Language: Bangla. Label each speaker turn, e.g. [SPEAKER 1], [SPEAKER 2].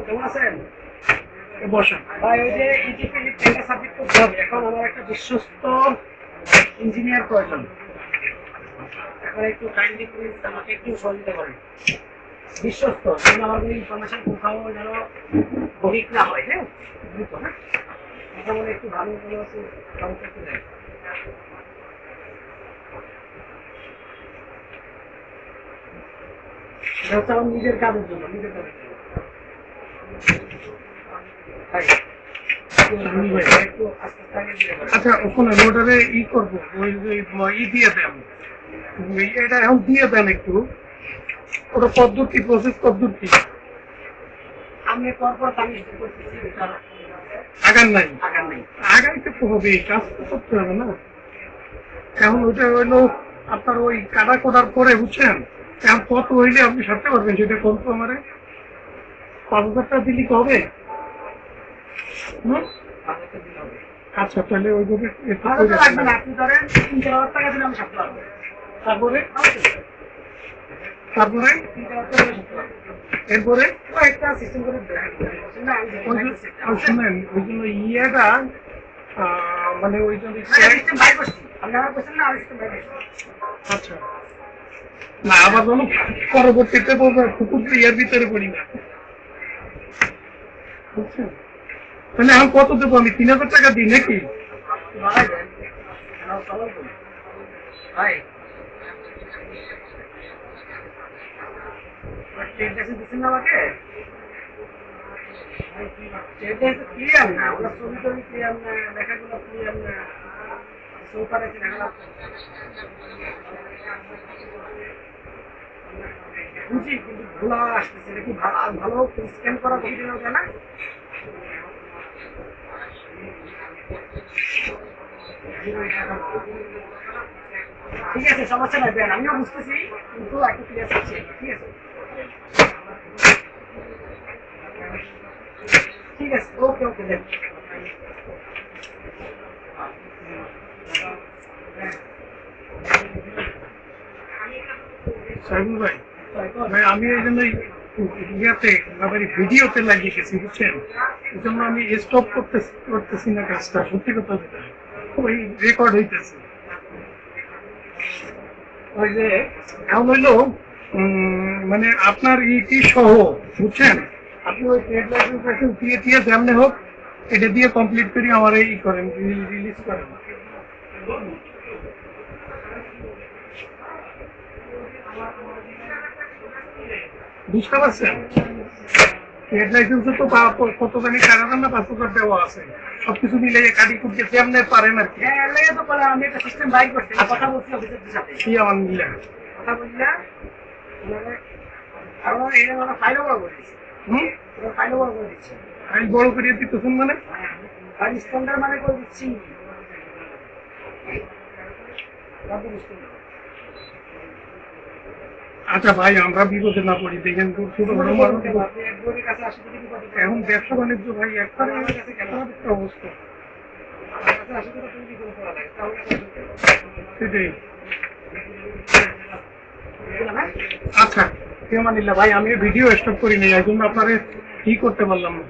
[SPEAKER 1] কেমন আছেন? ভাই ওই যে একটা সাবজেক্ট করতে হবে, এখন আমার একটা বিশ্বস্ত ইঞ্জিনিয়ার প্রয়োজন। এখন একটু কাইন্ডলি প্লিজ আমাকে একটু সহযোগিতা করেন। বিশ্বস্ত যেন আমার কোনো ইনফরমেশন কোথাও যেন লিক না হয়। হ্যাঁ বুঝতো না, এটা বলে একটু ভালো ভালো আছে কাউন্ট করতে দেয়। এটা হচ্ছে আমার নিজের কাজের জন্য, নিজের কাজের জন্য।
[SPEAKER 2] আচ্ছা ওখানে রোডারে করবো ওই দিয়ে দেন, এটা এখন দিয়ে দেন একটু, ওটা পদ্ধতি প্রসেস পদ্ধতি
[SPEAKER 1] আমি পরপর
[SPEAKER 2] আগার নাই আগাইতে তো হবে, কাজ তো করতে হবে না। এখন ওইটা হইলো আপনার ওই কাটা কোটার পরে বুঝছেন, এখন কত হইলে আপনি সারতে পারবেন সেটা কোন তো আমারে 5,000 টাকা দিলি কি হবে? আচ্ছা তাহলে ওইভাবে
[SPEAKER 1] আপনি ধরেন 3,000 টাকা দিলে আমি সারতে পারবো।
[SPEAKER 2] তারপরে এরপরে
[SPEAKER 1] একটা সিস্টেম করে
[SPEAKER 2] শুনেন ওই জন্য ইয়েটা মানে ওই জন্য আচ্ছা না আবার যেন পরবর্তীতে কুকুর ইয়ার ভিতরে পড়ি না, বুঝছেন? তাহলে এখন কত দেবো আমি? 3,000 টাকা দিই নাকি?
[SPEAKER 1] আমাকে ক্লিয়ার না, ওরা ছবি টবি ক্লিয়ার না, লেখাগুলো ক্লিয়ার না, বুঝি কিন্তু ভোলা আসতেছে, এটা কি ভালো স্ক্যান করা কপি দেওয়া যায় না? ঠিক আছে, সমস্যা নাই দেন, আমিও বুঝতেছি কিন্তু একটু ক্লিয়ার করছি, ঠিক আছে? ঠিক আছে, ওকে ওকে দেন।
[SPEAKER 2] সাইবুল ভাই, ভাই আমি এই জন্য ইয়াতে আমার ভিডিওতে লাগিয়ে গেছি বুঝছেন, এই জন্য আমি স্টপ করতেছি না কাজটা, সত্যি কথা যেটা ওই রেকর্ড হইতেছে। ওই যে এখন হইলো মানে আপনার ইটি সহ বুঝছেন, আপনি ওই ট্রেড লাইসেন্স দিয়ে দিয়ে যেমনি হোক এটা দিয়ে কমপ্লিট করি আমার এই করেন, রিলিজ করেন। বুঝতে পারছেন? ট্রেড লাইসেন্সে তো কত জানি 4,000 না 5,000 দেওয়া আছে, সবকিছু মিলে কাটি কুটকে যেমনি পারেন আর কি।
[SPEAKER 1] হ্যাঁ, এর লাগে তো পরে আমি একটা সিস্টেম বাইর করছি, কথা বলছি অফিসারদের সাথে,
[SPEAKER 2] কি আমার মিলে
[SPEAKER 1] কথা বললাম আমরা এটা আমরা ফাইলও বড় করে দিচ্ছি, ফাইলও বড় করে দিচ্ছি,
[SPEAKER 2] আমি বড় করিয়ে দিতেছেন মানে
[SPEAKER 1] ফাইল স্ট্যান্ডার্ড মানে করে দিচ্ছি।
[SPEAKER 2] আচ্ছা ভাই, আমরা বিপদে না পড়ি, দেখেন ছোট বড় মানুষ এখন ব্যবসা বাণিজ্য ভাই একটা অবস্থা, সেটাই। আচ্ছা ফিয়ামানিল্লাহ ভাই, আমি ভিডিও স্টপ করি নাই, এই জন্য আপনারে কি করতে পারলাম না।